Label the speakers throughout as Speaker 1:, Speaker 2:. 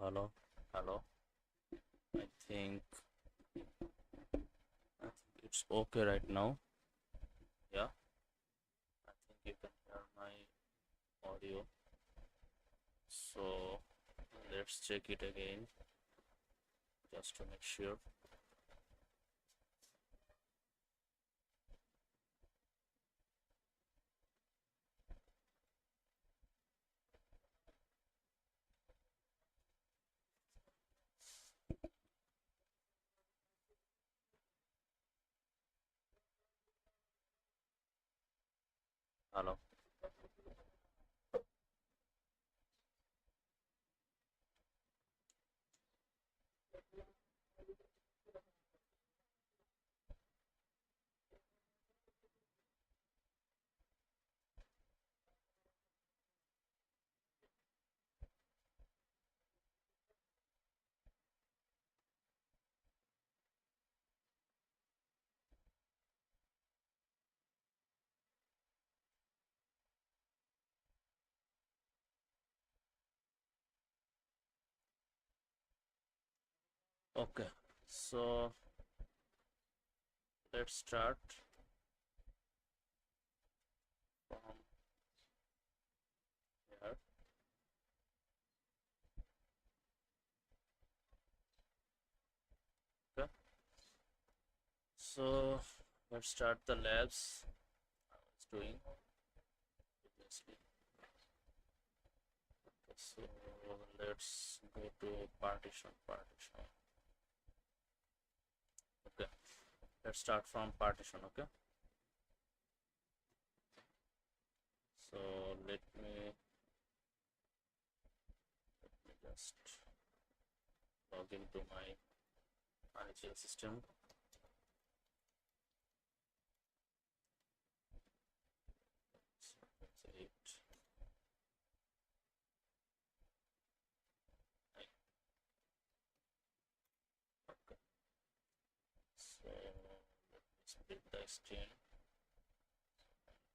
Speaker 1: Hello, hello. I think it's okay right now. Yeah, I think you can hear my audio. So let's check it again just to make sure. Hello. Okay, so let's start from here. Okay, so let's start the labs I was doing previously. Okay, so let's go to partition. Okay, let's start from partition. Okay, so let me just log into my RHEL system. So that's it. Okay, so let me split the screen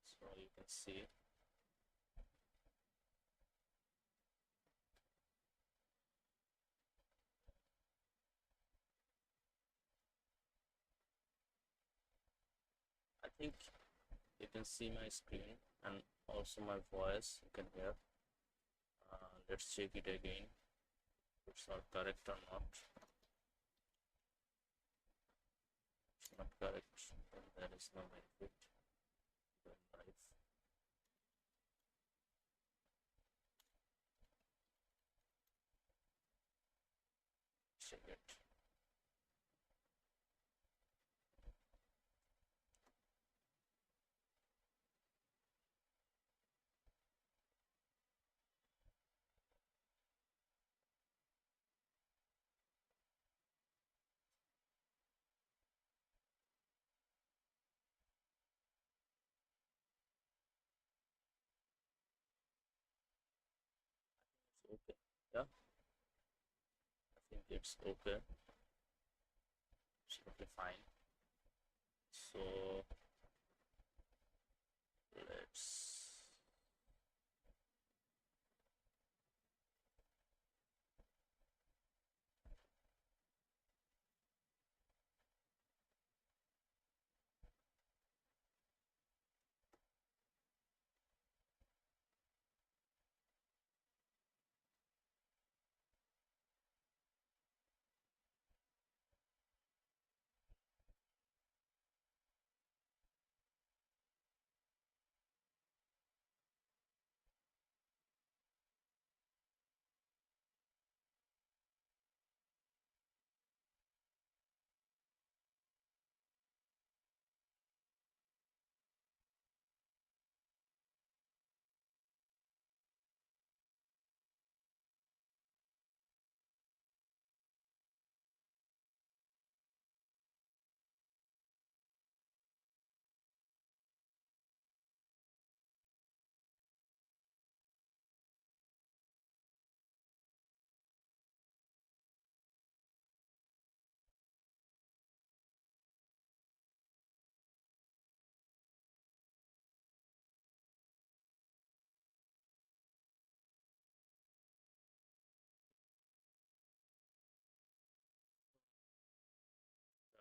Speaker 1: so you can see. I think you can see my screen and also my voice you can hear. Let's check it again. It's not correct or not. It's not correct, then there is no benefit doing live. Check it. It's okay. Yeah, I think it's okay. Absolutely fine. So let's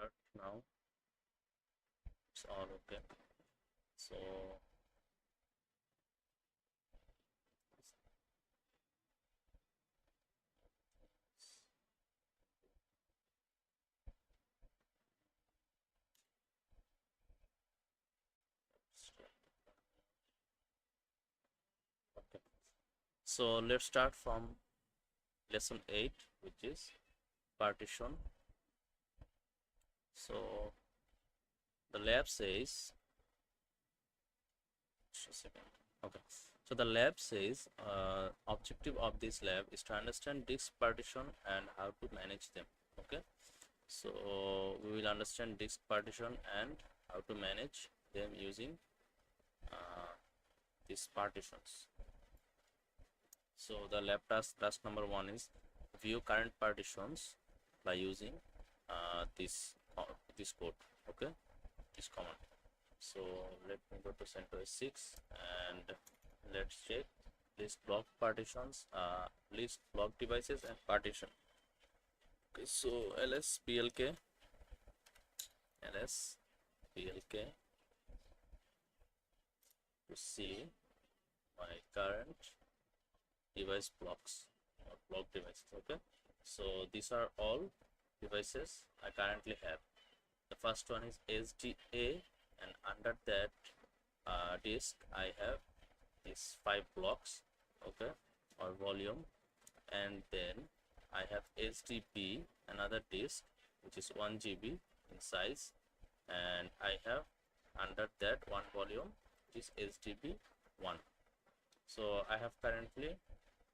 Speaker 1: start now. It's all okay. So okay. So let's start from lesson 8, which is partition. So the lab says, just a second. Okay. So the lab says objective of this lab is to understand disk partition and how to manage them. Okay. So we will understand disk partition and how to manage them using these partitions. So the lab task number 1 is view current partitions by using this code. Okay, this command. So let me go to CentOS 6 and let's check list block partitions, list block devices and partition. Okay, so ls plk to see my current device blocks or block devices. Okay, so these are all devices I currently have. The first one is SDA, and under that disk I have these 5 blocks, okay, or volume, and then I have SDB, another disk which is 1 GB in size, and I have under that one volume which is SDB 1. So I have currently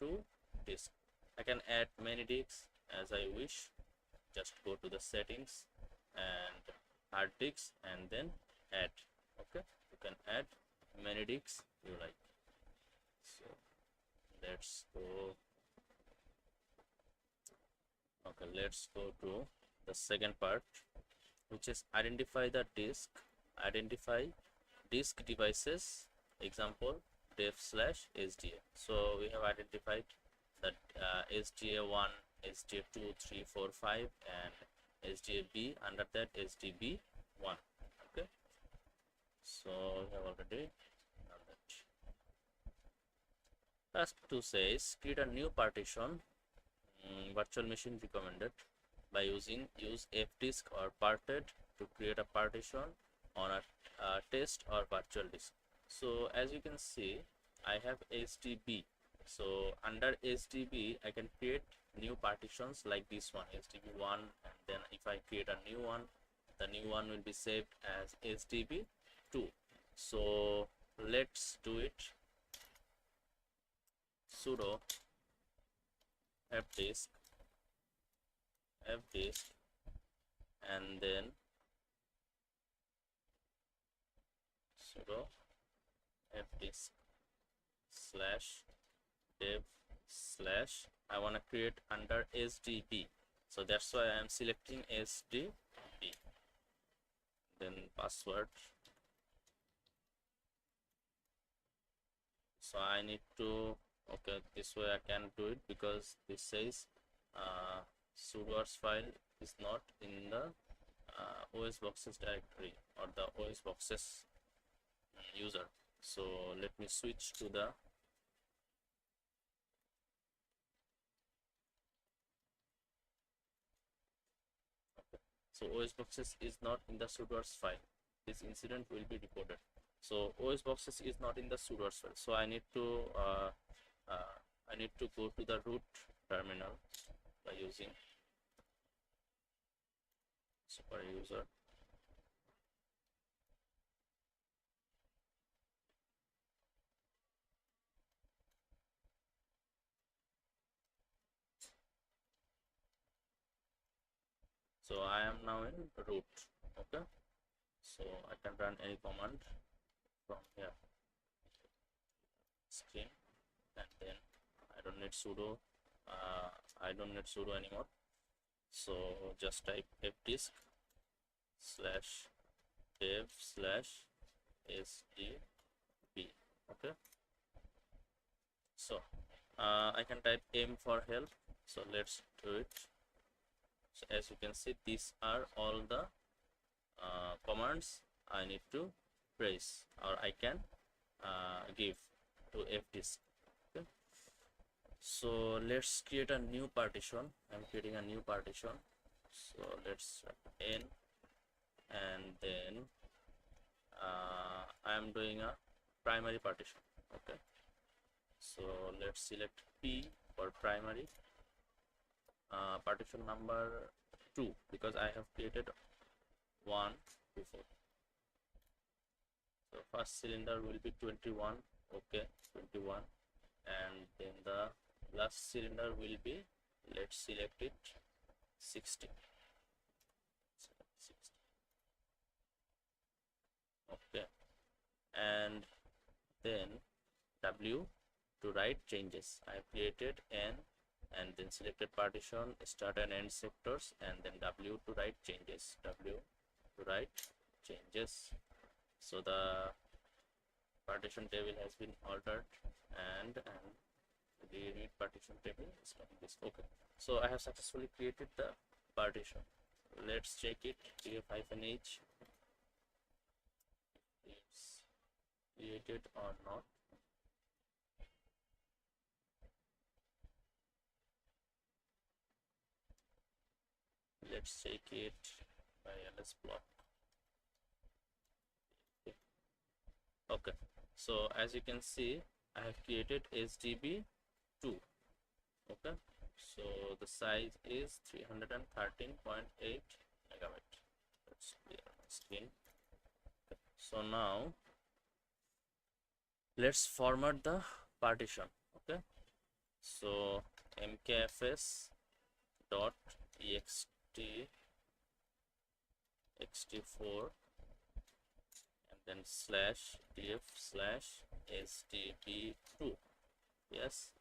Speaker 1: 2 disks. I can add many disks as I wish. Just go to the settings and hard disks and then add. Okay, you can add many disks you like. So let's go. Okay, let's go to the second part, which is identify disk devices. Example dev/sda. So we have identified that SDA1, SDA2, 3, 4, 5 and SDAB, under that SDB1. Okay, so we have already done that. Task 2 says create a new partition, virtual machine recommended, by use fdisk or parted to create a partition on a test or virtual disk. So as you can see, I have SDB. So under SDB I can create new partitions like this one, SDB1, and then if I create a new one, the new one will be saved as SDB2. So let's do it. Sudo fdisk and then sudo fdisk /dev/ I want to create under SDB, so that's why I am selecting SDB. Then password. So I need to, okay, this way I can do it because this says sudoers file is not in the OS boxes directory or the OS boxes user. So let me switch to the so OS boxes is not in the sudoers file. This incident will be reported. So OS boxes is not in the sudoers file. So I need to go to the root terminal by using super user. So I am now in root. Okay, so I can run any command from here, screen, and then I don't need sudo anymore. So just type fdisk /dev/sdb. okay, so I can type m for help. So let's do it. So as you can see, these are all the commands I need to press or I can give to fdisk. Okay, so let's create a new partition. I'm creating a new partition, so let's n, and then I am doing a primary partition. Okay, so let's select P for primary, partition number 2 because I have created 1 before. So first cylinder will be 21. Okay, 21, and then the last cylinder will be, let's select it, 60. Okay, and then W to write changes. I have created N and then selected partition, start and end sectors, and then W to write changes. W to write changes. So the partition table has been altered, and the read partition table is coming this. Okay, so I have successfully created the partition. Let's check it. df-h it's created or not. Let's check it by ls block. Okay, so as you can see, I have created SDB2. Okay, so the size is 313.8 megabyte. Let's clear my screen. Okay. So now let's format the partition. Okay, so mkfs dot ext xt4 and then slash df slash sdb2. Yes,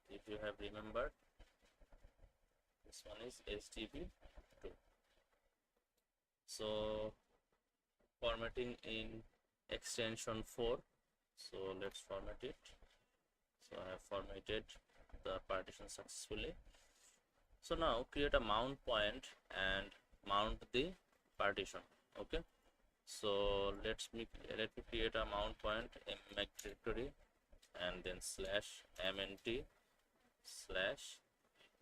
Speaker 1: if you have remembered, this one is sdb2. So formatting in extension 4, so let's format it. So I have formatted the partition successfully. So now create a mount point and mount the partition. Okay, so let me create a mount point in my directory and then slash mnt slash,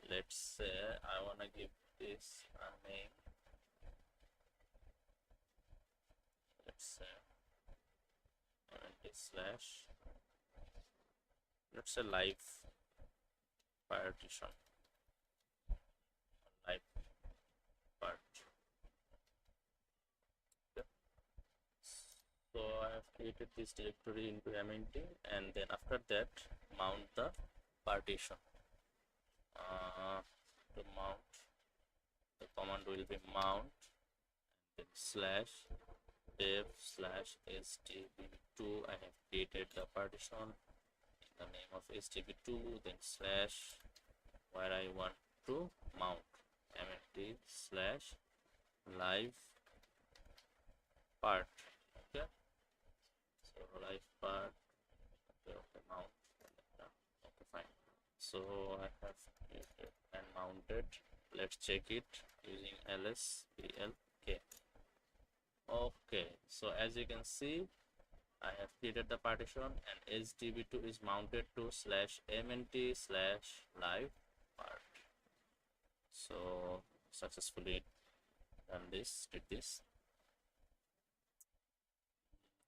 Speaker 1: let's say I want to give this a name. Let's say mnt slash, let's say live partition, live part. Okay. So I have created this directory into mnt, and then after that mount the partition. To mount, the command will be mount, then slash dev slash sdb2. I have created the partition in the name of sdb2, then slash where I want to mount, mnt slash live part. Okay, so live part. Okay, mount. Okay, fine. So I have created and mounted. Let's check it using lsplk. Okay, so as you can see, I have created the partition and sdb2 is mounted to slash mnt slash live part. So successfully done this, did this,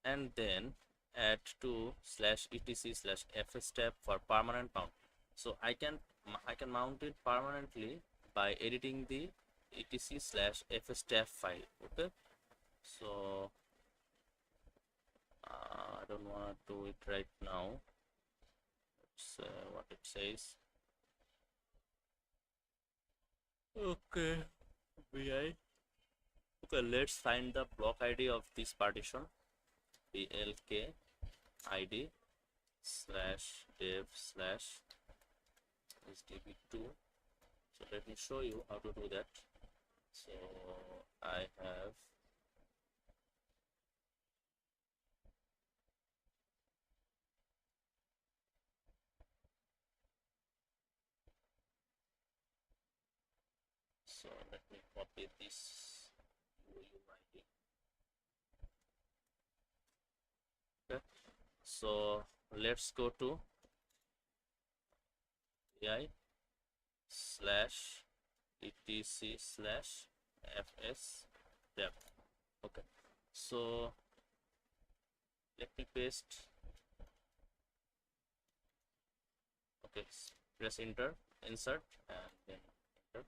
Speaker 1: and then add to slash etc slash fstep for permanent mount. So I can mount it permanently by editing the etc slash fstep file. Okay, so I don't want to do it right now. Let's what it says. Okay, vi. Okay, let's find the block ID of this partition. blk id slash dev slash sdb2. So let me show you how to do that. So I have so let me copy this UUID. Okay, so let's go to AI slash etc slash fs dev. Okay, so let me paste. Okay, press enter, insert, and then enter,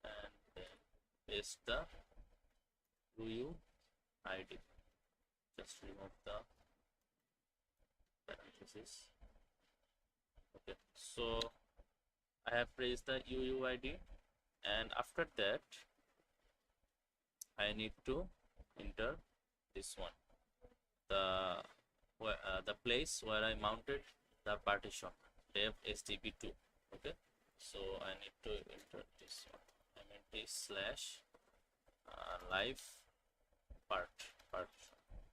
Speaker 1: and then paste the UUID. Just remove the parentheses. Okay, so I have pressed the UUID, and after that I need to enter this one, the place where I mounted the partition dev sdb2. Okay, so I need to enter this one, mnt slash live part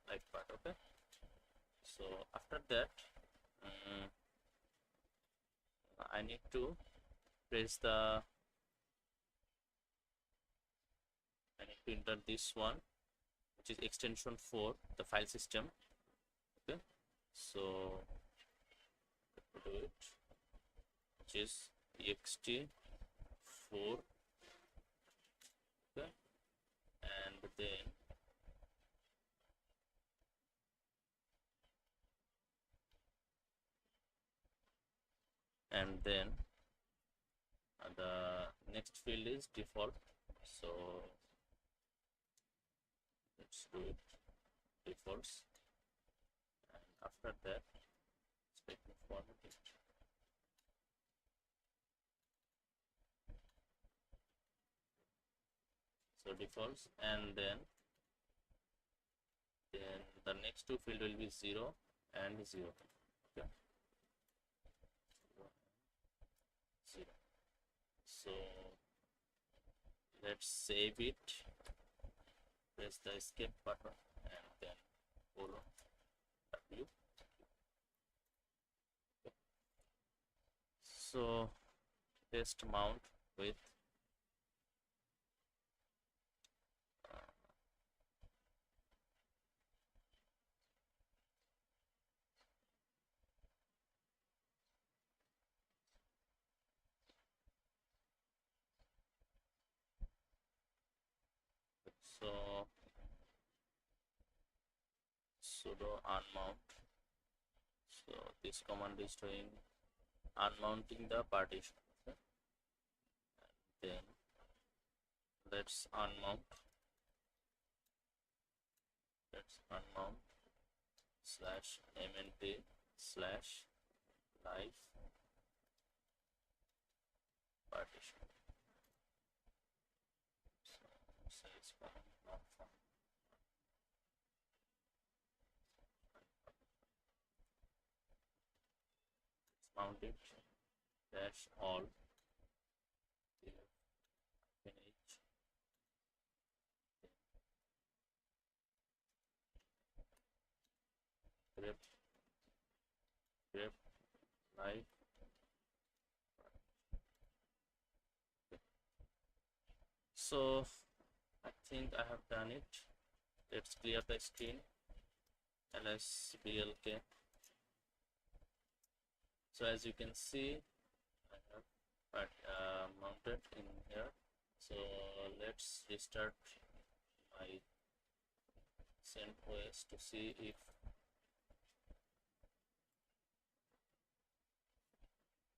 Speaker 1: live part. Okay, so after that I need to press the I need to enter this one, which is extension 4, the file system. Okay, so do it, which is ext4. Okay, and then the next field is default, so let's do it defaults, and after that let me format it. So defaults, and then the next two field will be 0 and 0. Okay, 0. So let's save it, press the escape button, and then colon W. Okay, so test mount with so sudo unmount. So this command is doing unmounting the partition. Okay, and then let's unmount slash mnt slash live partition. So size command not found. Mount it dash all finish grep live. So I think I have done it. Let's clear the screen. lsblk. So as you can see, I have mounted in here. So let's restart my CentOS to see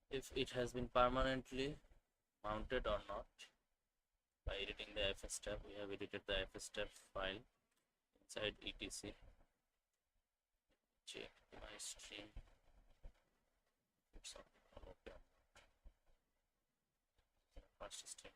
Speaker 1: if it has been permanently mounted or not. By editing the fs tab, we have edited the fs tab file inside etc. Check my stream. It's okay. First stream.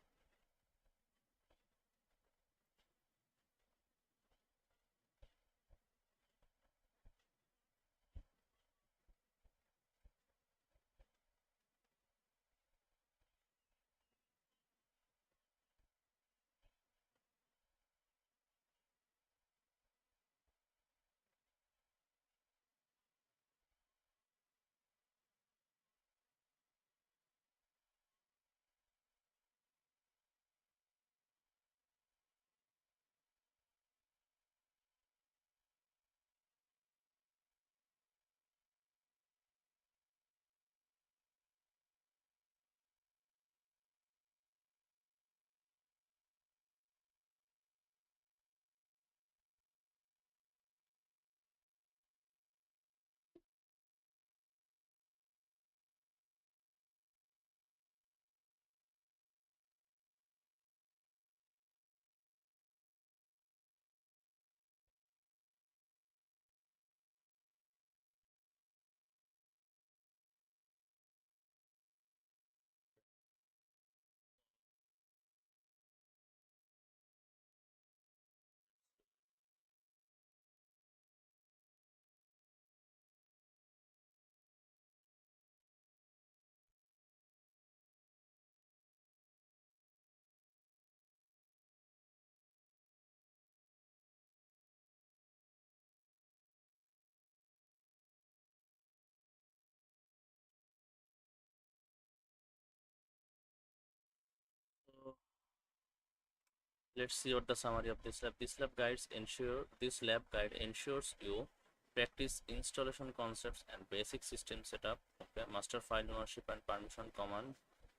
Speaker 1: Let's see what the summary of this lab. This lab guide ensures you practice installation concepts and basic system setup. Okay, master file ownership and permission command.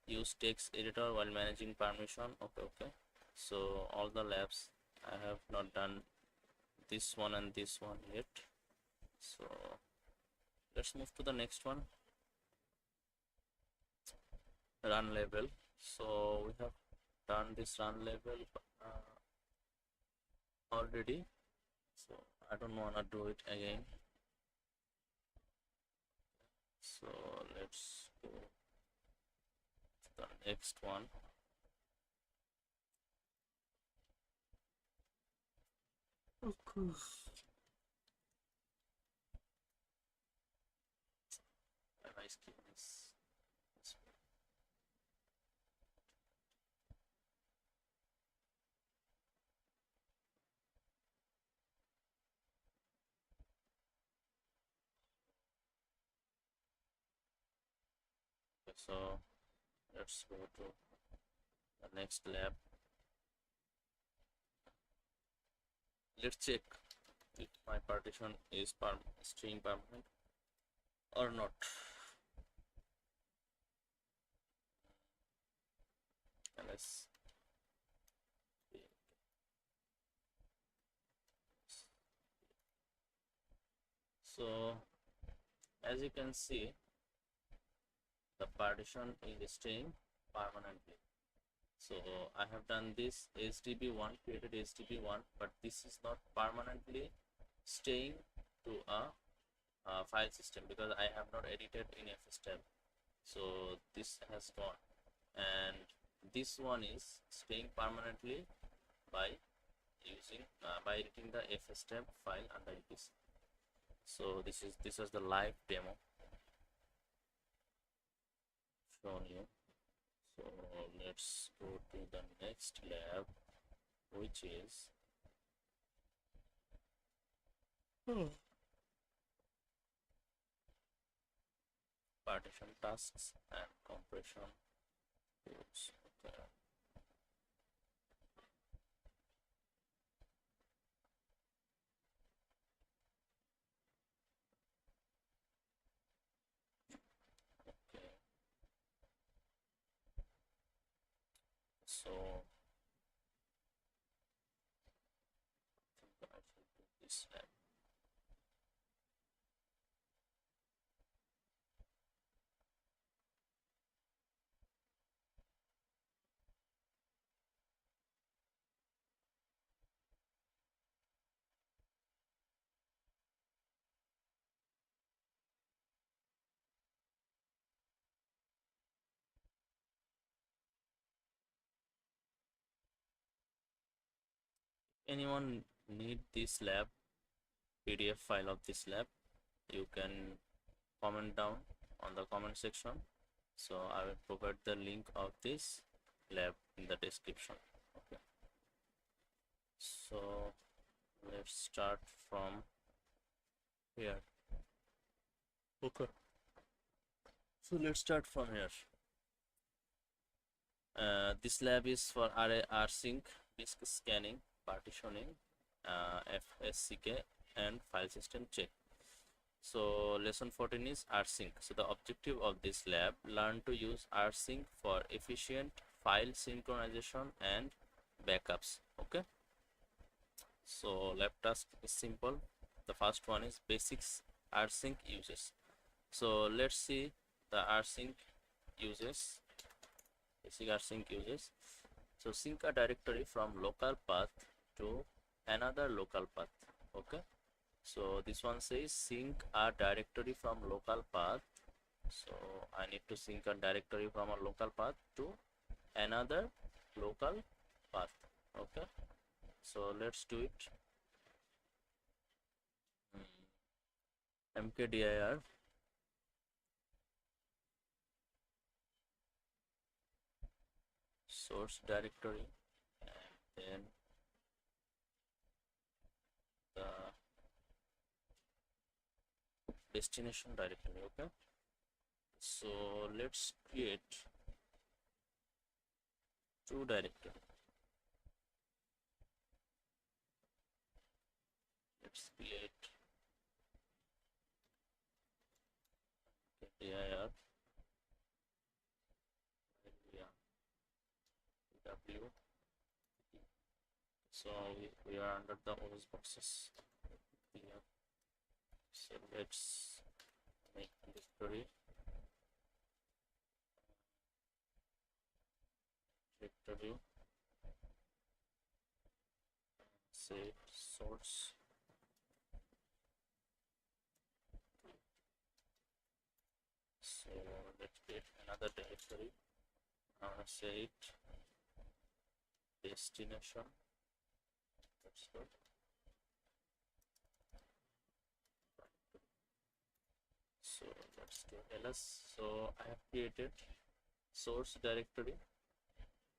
Speaker 1: Use text editor while managing permission. Okay. So all the labs, I have not done this one and this one yet. So let's move to the next one. Run level. So we have done this run level already, so I don't want to do it again. So let's go to the next one. Okay. My skin is okay, so let's go to the next lab. Let's check if my partition is staying permanent or not. And let's so as you can see, the partition is staying permanently. So I have done this HDB1, created HDB1, but this is not permanently staying to a file system because I have not edited in FSTab. So this has gone, and this one is staying permanently by using by editing the FSTab file under this. So this is the live demo shown you. So let's go to the next lab, which is partition tasks and compression tools. Okay. Okay. So I think I should do this lab. Anyone need this lab PDF file of this lab, you can comment down on the comment section. So I will provide the link of this lab in the description. Okay. So let's start from here. Okay. So let's start from here. This lab is for rsync, disk scanning, partitioning, FSCK, and file system check. So lesson 14 is rsync. So the objective of this lab, learn to use rsync for efficient file synchronization and backups. Okay. So lab task is simple. The first one is basics rsync uses. So let's see the rsync uses. Basic rsync uses. So sync a directory from local path to another local path. Okay. So this one says sync a directory from local path. So I need to sync a directory from a local path to another local path. Okay. So let's do it. Mkdir source directory, and then the destination directory. Okay. So let's create two directories. let's create dir w. So we are under the OS boxes here. So let's make directory say source. So let's create another directory. I'm gonna say it destination. That's good. So let's do ls. So I have created source directory,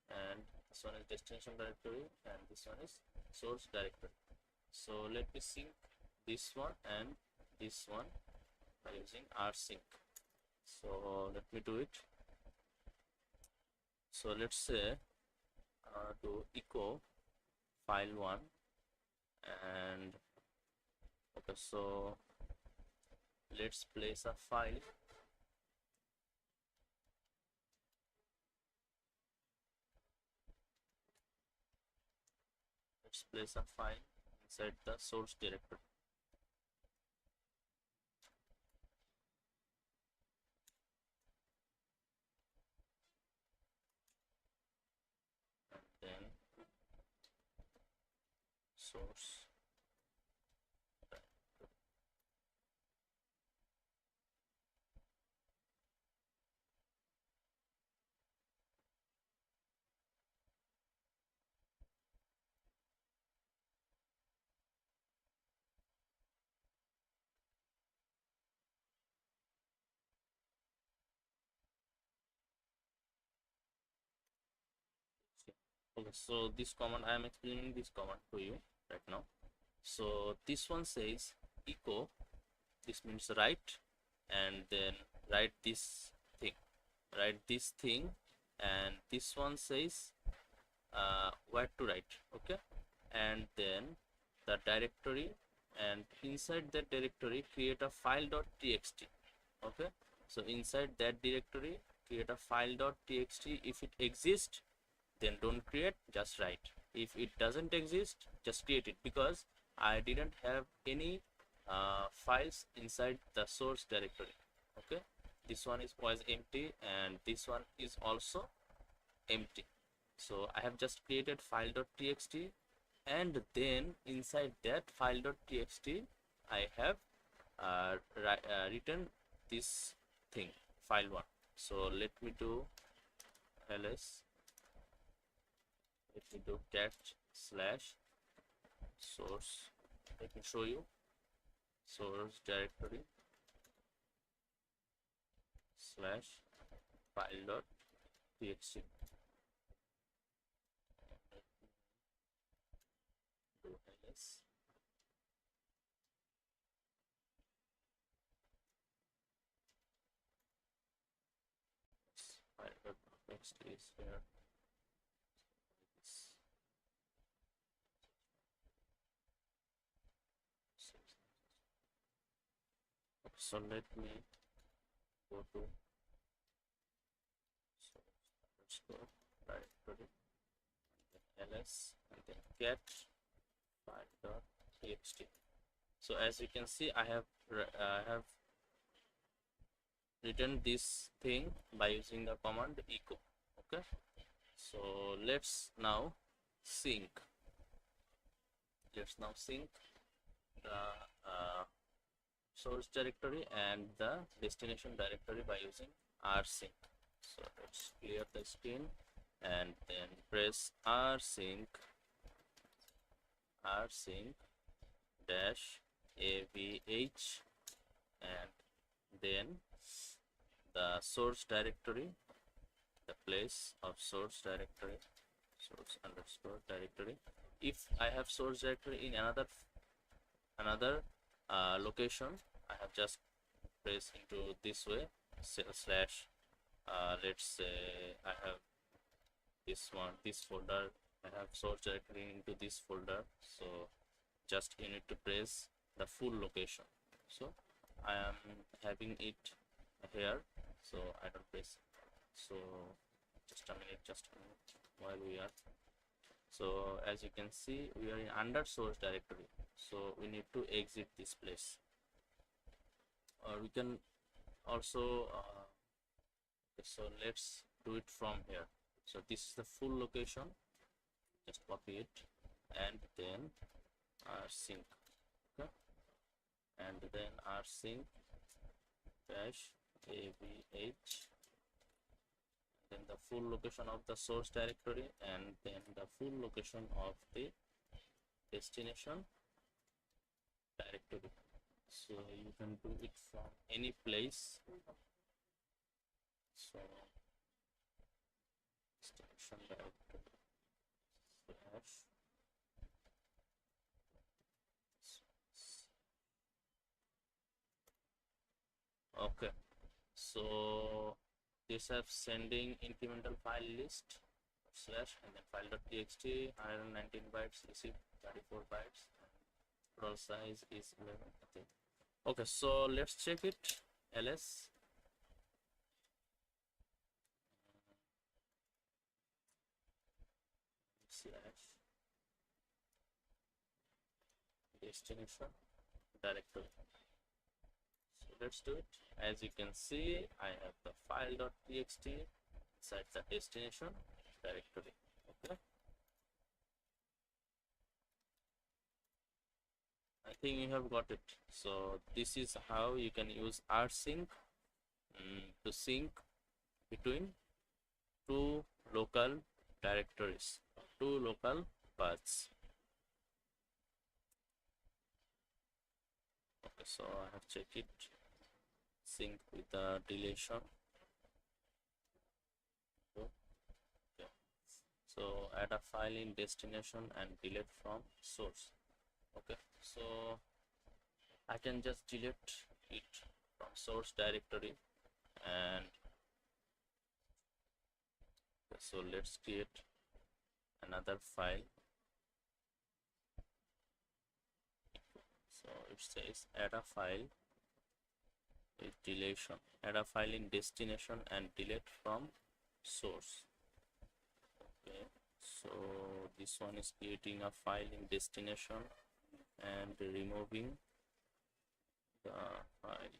Speaker 1: and this one is destination directory, and this one is source directory. So let me sync this one and this one by using rsync. So let me do it. So let's say do echo file1, and okay, so let's place a file. Let's place a file inside the source directory. And then source directory. Okay, so this command, I am explaining this command to you right now. So this one says echo, this means write, and then write this thing, and this one says where to write. Okay, and then the directory, and inside that directory create a file.txt. okay, so inside that directory create a file.txt. If it exists, then don't create, just write. If it doesn't exist, just create it, because I didn't have any files inside the source directory. Okay, this one was empty, and this one is also empty. So I have just created file.txt, and then inside that file.txt I have written this thing, file1. So let me do ls, let me do cat slash source. Let me show you source directory slash file.txt. Do ls. File.txt is here. So let me go to let's go directory, and then ls, and then get file.txt. So as you can see, I have written this thing by using the command echo. Okay, so let's now sync the source directory and the destination directory by using rsync. So let's clear the screen and then press rsync dash avh, and then the source directory, the place of source directory, source underscore directory. If I have source directory in another location, I have just press into this way, slash let's say I have this folder, I have source directory into this folder. So just you need to press the full location. So I am having it here, so I don't press. So just a minute while we are. So as you can see, we are in under source directory, so we need to exit this place, or we can also so let's do it from here. So this is the full location, just copy it and then sync, okay? And then sync dash avh, then the full location of the source directory, and then the full location of the destination directory. So you can do it from any place. So destination directory slash okay. So this have sending incremental file list slash and then file.txt 119 bytes received 34 bytes, roll size is 11, I think. Okay, so let's check it. ls slash destination directory. So let's do it. As you can see, I have the file.txt inside the destination directory. Okay, I think you have got it. So this is how you can use rsync to sync between two local directories, two local paths. Okay, so I have checked it. Sync with the deletion. Okay. So add a file in destination and delete from source. Okay, so I can just delete it from source directory, and so let's create another file. So it says add a file with deletion, add a file in destination and delete from source. Okay, so this one is creating a file in destination and removing the file.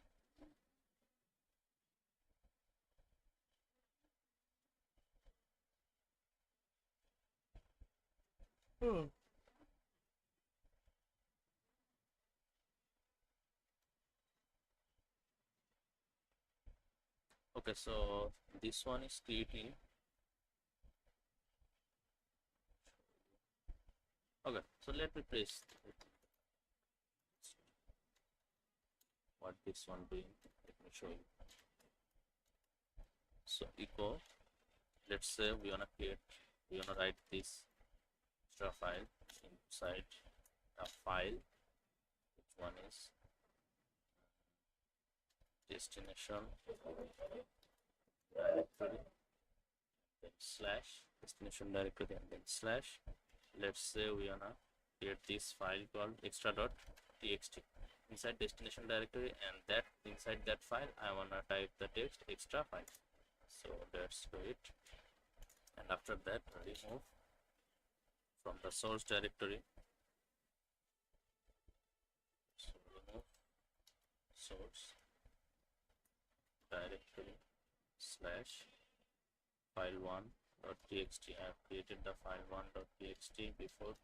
Speaker 1: Okay, so this one is creating. Okay, so let me press what this one doing. Let me show you. So echo, let's say we wanna write this extra file inside a file, which one is destination directory, then slash destination directory, and then slash. Let's say we wanna create this file called extra.txt inside destination directory, and that inside that file I wanna type the text extra file. So let's do it, and after that remove from the source directory. So remove source directory slash file1.txt. I have created the file1.txt before.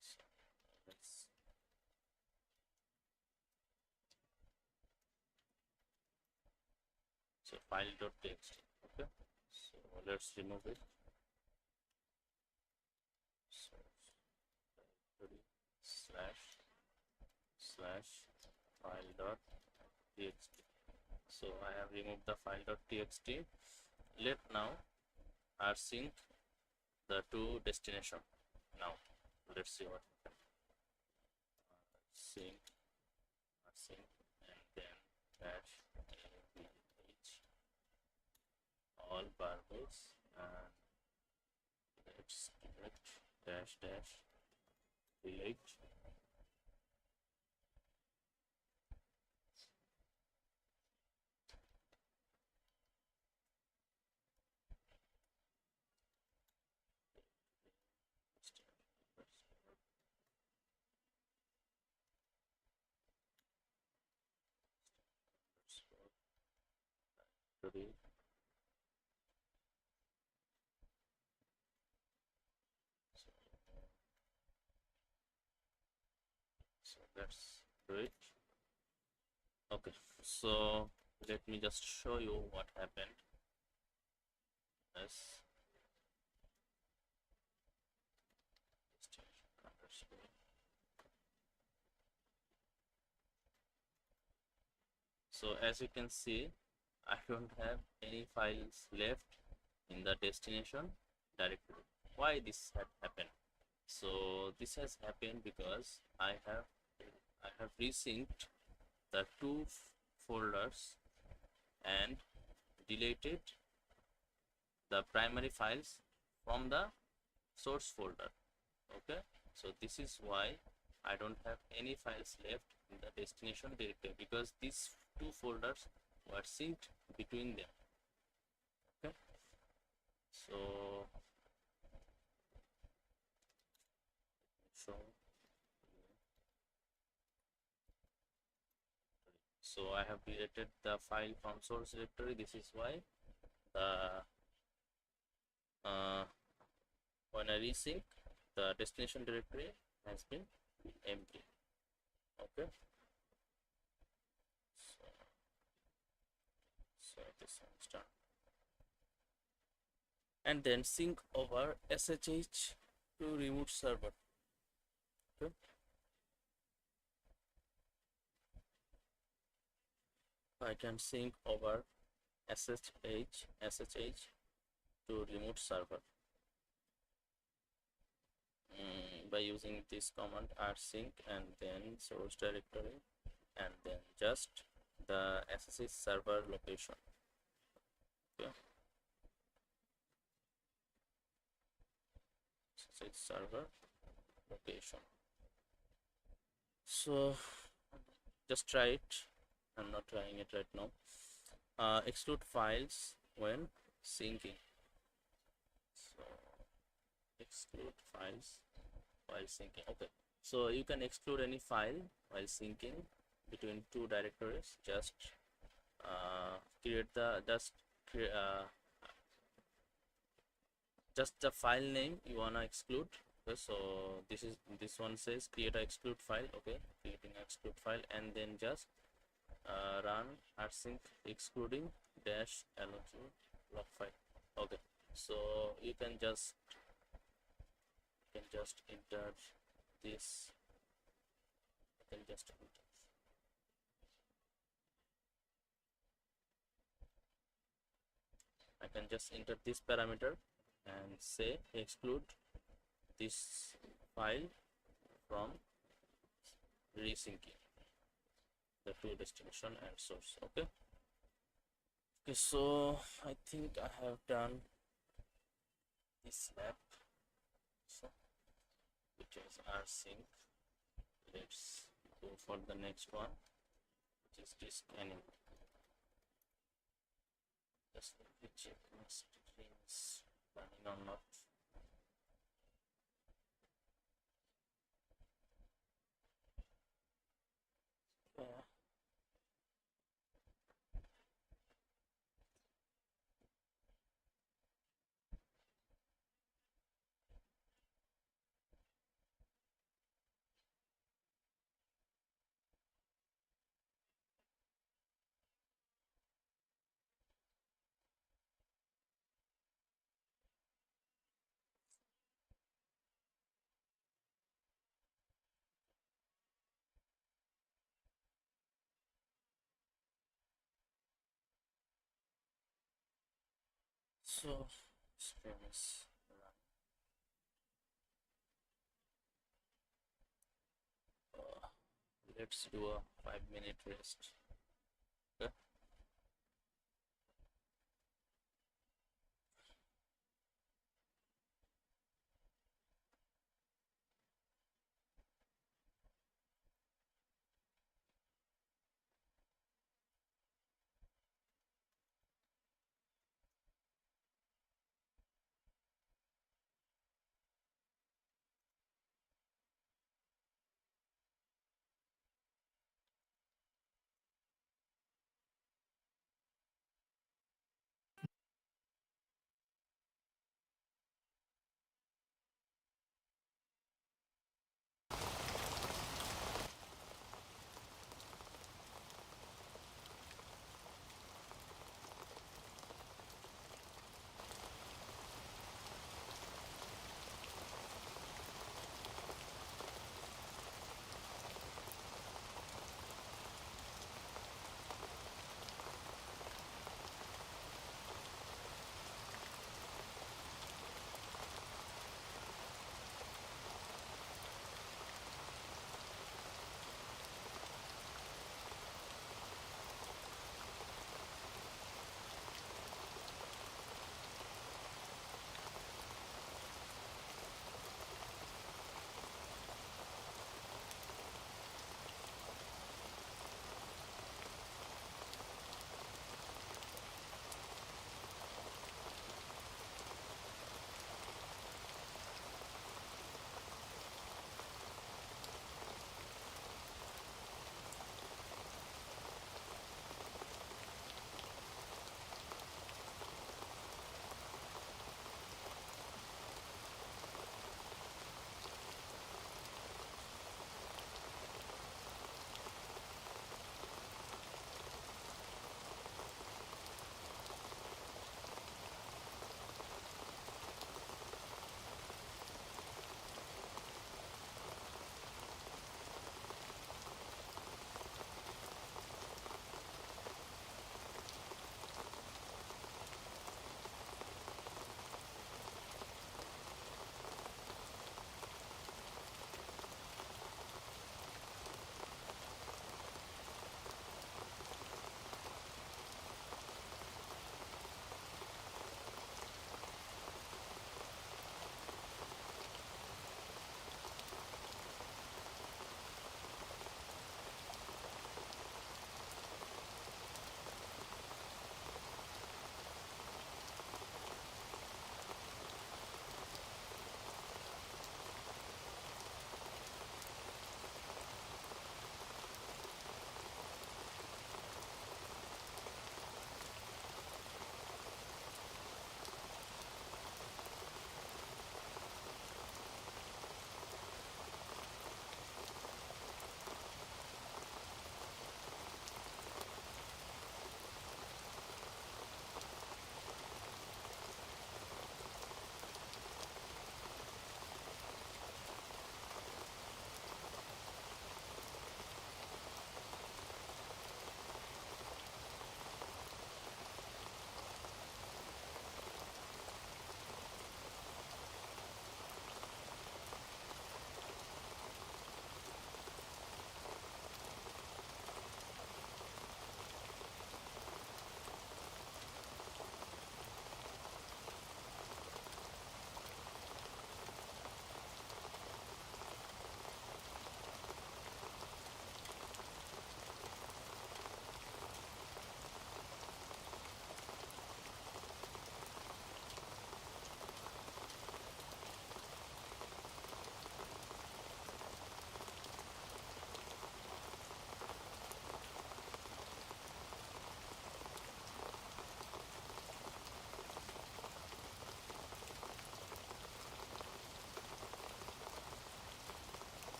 Speaker 1: So let's file.txt. Okay, so let's remove it. Source directory slash file.txt. So I have removed the file.txt. Let now rsync the two destination. Now let's see what happens. Rsync and then dash all variables, and let's select dash dash delete. So let's do it. Okay, so let me just show you what happened. Yes. So as you can see, I don't have any files left in the destination directory. Why this had happened? So this has happened because I have resynced the two folders and deleted the primary files from the source folder. Okay, so this is why I don't have any files left in the destination directory, because these two folders were synced between them. Okay, so I have deleted the file from source directory. This is why the when I resync, the destination directory has been empty. Okay, so this one's done. And then sync over SSH to remote server. Okay, I can sync over SSH to remote server by using this command rsync and then source directory and then just the SSH server location. Okay, SSH server location. So just try it. I'm not trying it right now. Exclude files when syncing. So exclude files while syncing. Okay, so you can exclude any file while syncing between two directories. Just create the just the file name you wanna exclude. Okay, so this one says create a exclude file. Okay, creating an exclude file and then just run rsync excluding dash log log file. Okay, so you can just enter this. You can just enter. I can just enter this parameter and say exclude this file from resyncing the two destination and source. Okay, so I think I have done this lab, so which is rsync. Let's go for the next one, which is this scanning. Just let me check my screen is running or not. So screen is running. Let's do a 5-minute rest.